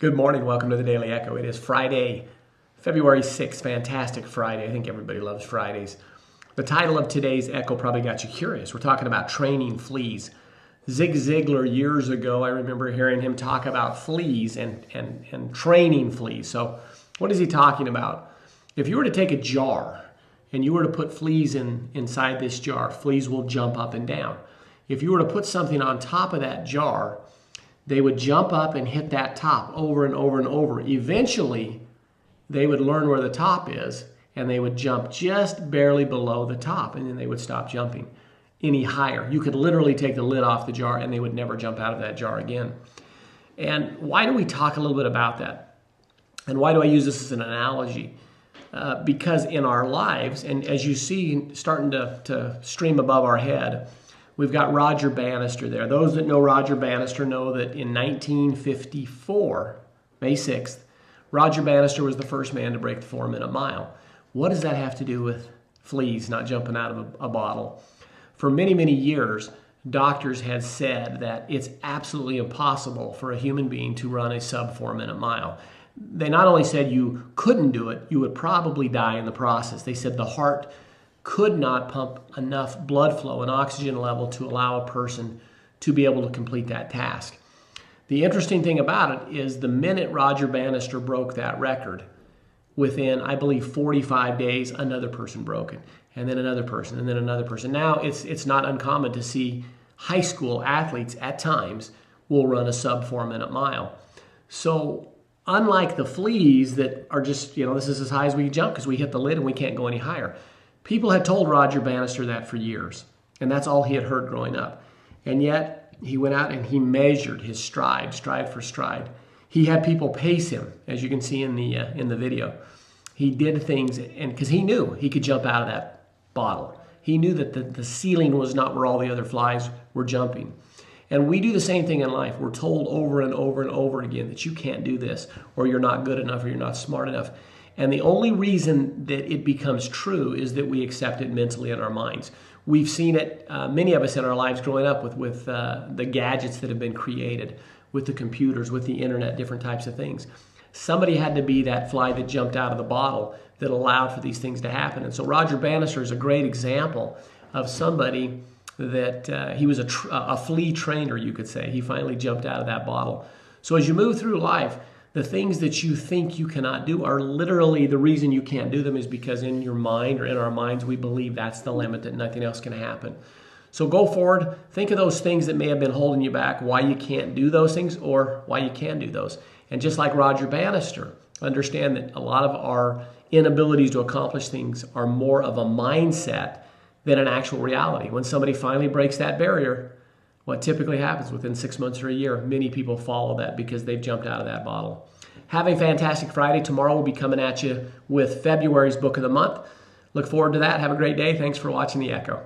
Good morning. Welcome to the Daily Echo. It is Friday, February 6th. Fantastic Friday. I think everybody loves Fridays. The title of today's Echo probably got you curious. We're talking about training fleas. Zig Ziglar, years ago, I remember hearing him talk about fleas and training fleas. So what is he talking about? If you were to take a jar and you were to put fleas inside this jar, fleas will jump up and down. If you were to put something on top of that jar, they would jump up and hit that top over and over and over. Eventually, they would learn where the top is, and they would jump just barely below the top, and then they would stop jumping any higher. You could literally take the lid off the jar, and they would never jump out of that jar again. And why do we talk a little bit about that? And why do I use this as an analogy? Because in our lives, and as you see starting to stream above our head, we've got Roger Bannister there. Those that know Roger Bannister know that in 1954, May 6th, Roger Bannister was the first man to break the 4-minute mile. What does that have to do with fleas not jumping out of a bottle? For many, many years, doctors had said that it's absolutely impossible for a human being to run a sub 4-minute mile. They not only said you couldn't do it, you would probably die in the process. They said the heart could not pump enough blood flow and oxygen level to allow a person to be able to complete that task. The interesting thing about it is the minute Roger Bannister broke that record, within, I believe, 45 days, another person broke it, and then another person, and then another person. Now, it's not uncommon to see high school athletes at times will run a sub 4-minute mile. So unlike the fleas that are just, this is as high as we can jump because we hit the lid and we can't go any higher. People had told Roger Bannister that for years, and that's all he had heard growing up. And yet, he went out and he measured his stride for stride. He had people pace him, as you can see in the video. He did things, and because he knew he could jump out of that bottle. He knew that the ceiling was not where all the other flies were jumping. And we do the same thing in life. We're told over and over and over again that you can't do this, or you're not good enough, or you're not smart enough. And the only reason that it becomes true is that we accept it mentally in our minds. We've seen it, many of us in our lives growing up with the gadgets that have been created, with the computers, with the internet, different types of things. Somebody had to be that fly that jumped out of the bottle that allowed for these things to happen. And so Roger Bannister is a great example of somebody that he was a flea trainer, you could say. He finally jumped out of that bottle. So as you move through life, the things that you think you cannot do are literally the reason you can't do them is because in your mind or in our minds, we believe that's the limit, that nothing else can happen. So go forward, think of those things that may have been holding you back, why you can't do those things or why you can do those. And just like Roger Bannister, understand that a lot of our inabilities to accomplish things are more of a mindset than an actual reality. When somebody finally breaks that barrier, what typically happens within 6 months or a year, many people follow that because they've jumped out of that bottle. Have a fantastic Friday. Tomorrow we'll be coming at you with February's book of the month. Look forward to that. Have a great day. Thanks for watching The Echo.